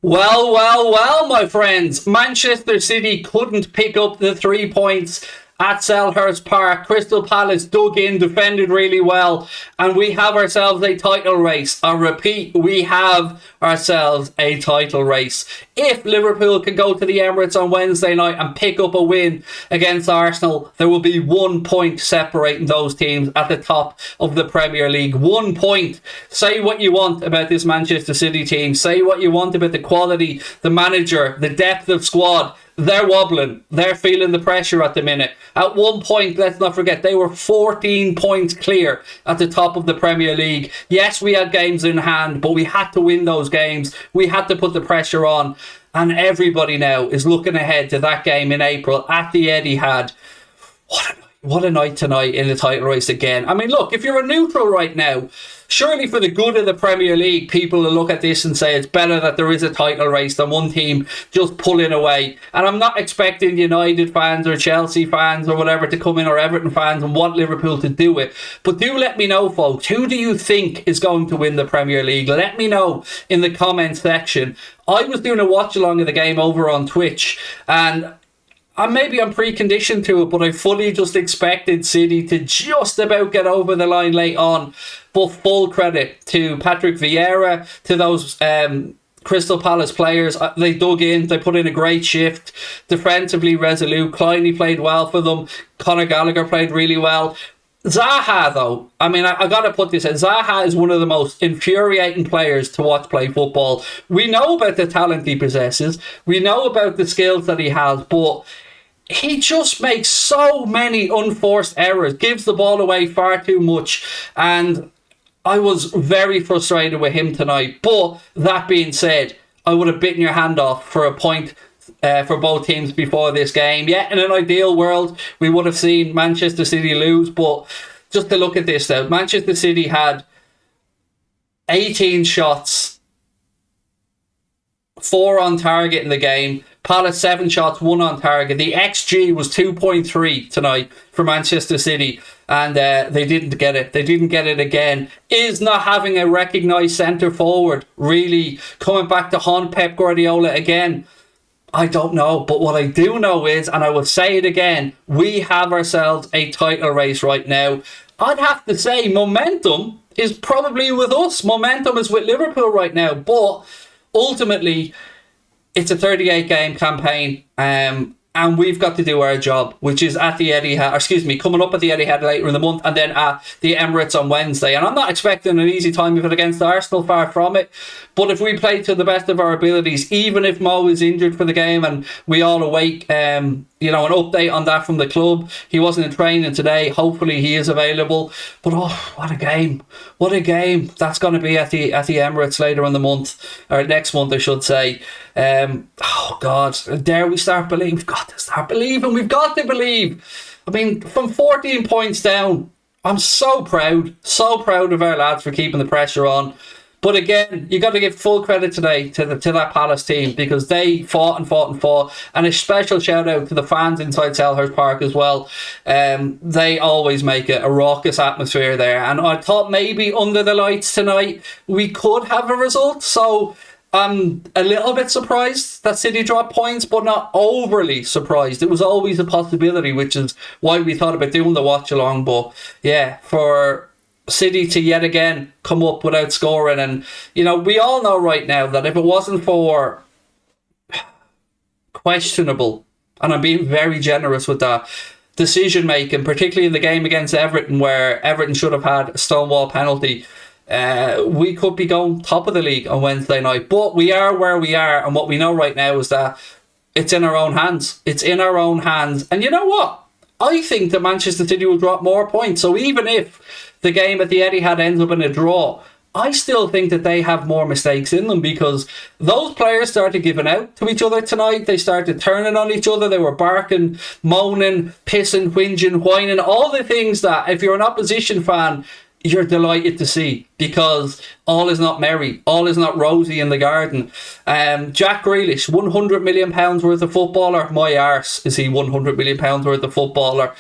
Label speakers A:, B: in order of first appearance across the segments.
A: Well, my friends. Manchester City couldn't pick up the 3 points at Selhurst Park. Crystal Palace dug in, defended really well, and we have ourselves a title race. I repeat, we have ourselves a title race. If Liverpool can go to the Emirates on Wednesday night and pick up a win against Arsenal, there will be 1 point separating those teams at the top of the Premier League. 1 point. Say what you want about this Manchester City team. Say what you want about the quality, the manager, the depth of squad. They're wobbling. They're feeling the pressure at the minute. At one point, let's not forget, they were 14 points clear at the top of the Premier League. Yes, we had games in hand, but we had to win those games. We had to put the pressure on. And everybody now is looking ahead to that game in April at the Etihad. What a night tonight in the title race again. I mean, look, if you're a neutral right now, surely for the good of the Premier League, people will look at this and say it's better that there is a title race than one team just pulling away. And I'm not expecting United fans or Chelsea fans or whatever to come in, or Everton fans, and want Liverpool to do it. But do let me know, folks, who do you think is going to win the Premier League? Let me know in the comment section. I was doing a watch along of the game over on Twitch, and maybe I'm preconditioned to it, but I fully just expected City to just about get over the line late on. But full credit to Patrick Vieira, to those Crystal Palace players. They dug in, they put in a great shift, defensively resolute. Kleiny played well for them. Conor Gallagher played really well. Zaha, though, I mean, I got to put this in. Zaha is one of the most infuriating players to watch play football. We know about the talent he possesses. We know about the skills that he has, but he just makes so many unforced errors, gives the ball away far too much, and I was very frustrated with him tonight. But that being said, I would have bitten your hand off for a point for both teams before this game. Yeah, in an ideal world, we would have seen Manchester City lose, but just to look at this though, Manchester City had 18 shots, 4 on target in the game. Palace 7 shots, 1 on target. The XG was 2.3 tonight for Manchester City, and they didn't get it. They didn't get it again. Is not having a recognised centre forward really coming back to haunt Pep Guardiola again? I don't know, but what I do know is, and I will say it again, we have ourselves a title race right now. I'd have to say momentum is probably with us. Momentum is with Liverpool right now, but ultimately it's a 38 game campaign, and we've got to do our job, which is at the Etihad, coming up at the Etihad later in the month, and then at the Emirates on Wednesday. And I'm not expecting an easy time of it against Arsenal, far from it. But if we play to the best of our abilities, even if Mo is injured for the game and we all await, an update on that from the club. He wasn't in training today. Hopefully he is available. But what a game! What a game that's going to be at the Emirates later in the month, or next month, I should say. God, dare we start believing? We've got to start believing. We've got to believe. I mean, from 14 points down, I'm so proud of our lads for keeping the pressure on. But again, you got to give full credit today to that Palace team, because they fought. And a special shout out to the fans inside Selhurst Park as well. They always make it a raucous atmosphere there. And I thought maybe under the lights tonight we could have a result. So I'm a little bit surprised that City dropped points, but not overly surprised. It was always a possibility, which is why we thought about doing the watch along. But yeah, for City to yet again come up without scoring, and we all know right now that if it wasn't for questionable, and I'm being very generous with that, decision making, particularly in the game against Everton, where Everton should have had a stonewall penalty, we could be going top of the league on Wednesday night. But we are where we are, and what we know right now is that it's in our own hands. It's in our own hands. And you know what? I think that Manchester City will drop more points. So even if the game at the Etihad ends up in a draw, I still think that they have more mistakes in them, because those players started giving out to each other tonight. They started turning on each other. They were barking, moaning, pissing, whinging, whining, all the things that if you're an opposition fan, you're delighted to see, because all is not merry, all is not rosy in the garden. Jack Grealish, £100 million worth of footballer. My arse, is he £100 million worth of footballer?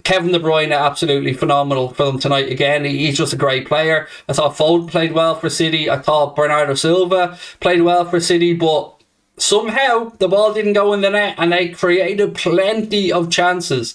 A: Kevin De Bruyne, absolutely phenomenal for them tonight again. He's just a great player. I thought Foden played well for City. I thought Bernardo Silva played well for City, but somehow the ball didn't go in the net and they created plenty of chances.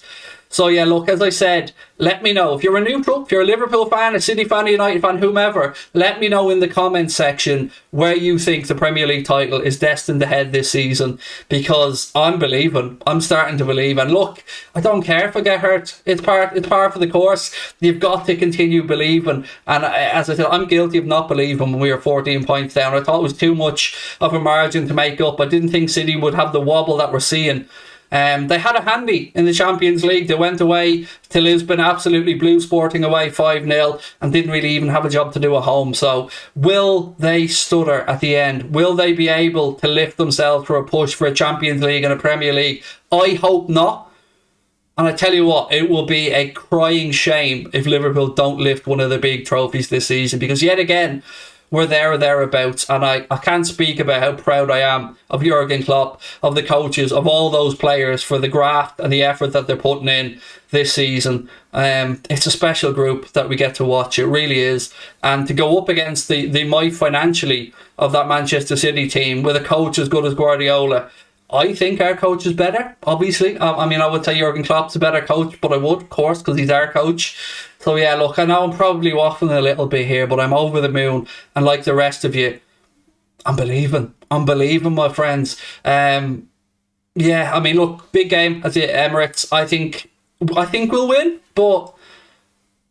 A: So yeah, look, as I said, let me know. If you're a neutral, if you're a Liverpool fan, a City fan, a United fan, whomever, let me know in the comments section where you think the Premier League title is destined to head this season, because I'm believing. I'm starting to believe. And look, I don't care if I get hurt. It's par for the course. You've got to continue believing. And as I said, I'm guilty of not believing when we were 14 points down. I thought it was too much of a margin to make up. I didn't think City would have the wobble that we're seeing. They had a handy in the Champions League. They went away to Lisbon, absolutely blew Sporting away 5-0, and didn't really even have a job to do at home. So will they stutter at the end? Will they be able to lift themselves for a push for a Champions League and a Premier League? I hope not. And I tell you what, it will be a crying shame if Liverpool don't lift one of the big trophies this season, because yet again, we're there or thereabouts, and I can't speak about how proud I am of Jurgen Klopp, of the coaches, of all those players for the graft and the effort that they're putting in this season. It's a special group that we get to watch. It really is. And to go up against the might financially of that Manchester City team with a coach as good as Guardiola, I think our coach is better, obviously. I mean, I would say Jurgen Klopp's a better coach, but I would, of course, because he's our coach. So yeah, look, I know I'm probably waffling a little bit here, but I'm over the moon. And like the rest of you, I'm believing. I'm believing, my friends. Yeah, I mean, look, big game at the Emirates. I think we'll win, but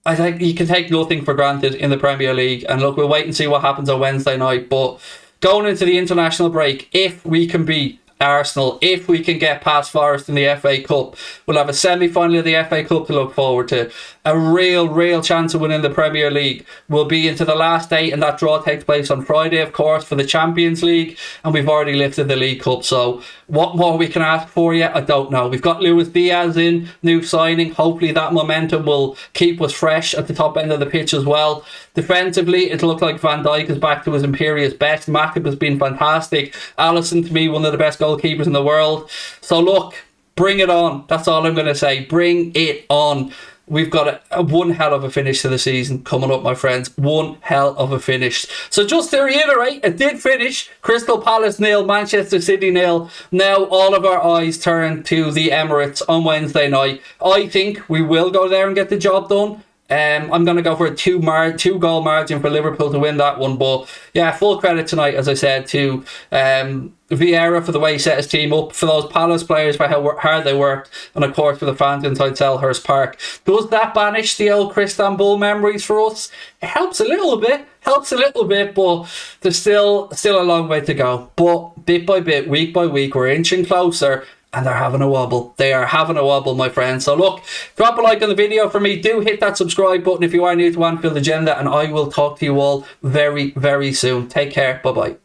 A: I think you can take nothing for granted in the Premier League. And look, we'll wait and see what happens on Wednesday night. But going into the international break, if we can beat Arsenal, if we can get past Forest in the FA Cup, we'll have a semi-final of the FA Cup to look forward to. A real chance of winning the Premier League. We'll be into the last 8, and that draw takes place on Friday, of course, for the Champions League, and we've already lifted the League Cup. So what more we can ask for yet? I don't know. We've got Luis Diaz in, new signing. Hopefully that momentum will keep us fresh at the top end of the pitch as well. Defensively, it looks like Van Dijk is back to his imperious best. Matip has been fantastic. Alisson, to me, one of the best goalkeepers in the world. So look, bring it on. That's all I'm going to say. Bring it on. We've got a one hell of a finish to the season coming up, my friends. One hell of a finish. So just to reiterate, it did finish. Crystal Palace 0, Manchester City 0. Now all of our eyes turn to the Emirates on Wednesday night. I think we will go there and get the job done. I'm going to go for a two-goal margin for Liverpool to win that one. But yeah, full credit tonight, as I said, to Vieira for the way he set his team up, for those Palace players for how hard they worked, and of course for the fans inside Selhurst Park. Does that banish the old Istanbul memories for us? It helps a little bit, but there's still a long way to go. But bit by bit, week by week, we're inching closer. And they're having a wobble. They are having a wobble, my friends. So look, drop a like on the video for me. Do hit that subscribe button if you are new to Anfield Agenda. And I will talk to you all very soon. Take care. Bye-bye.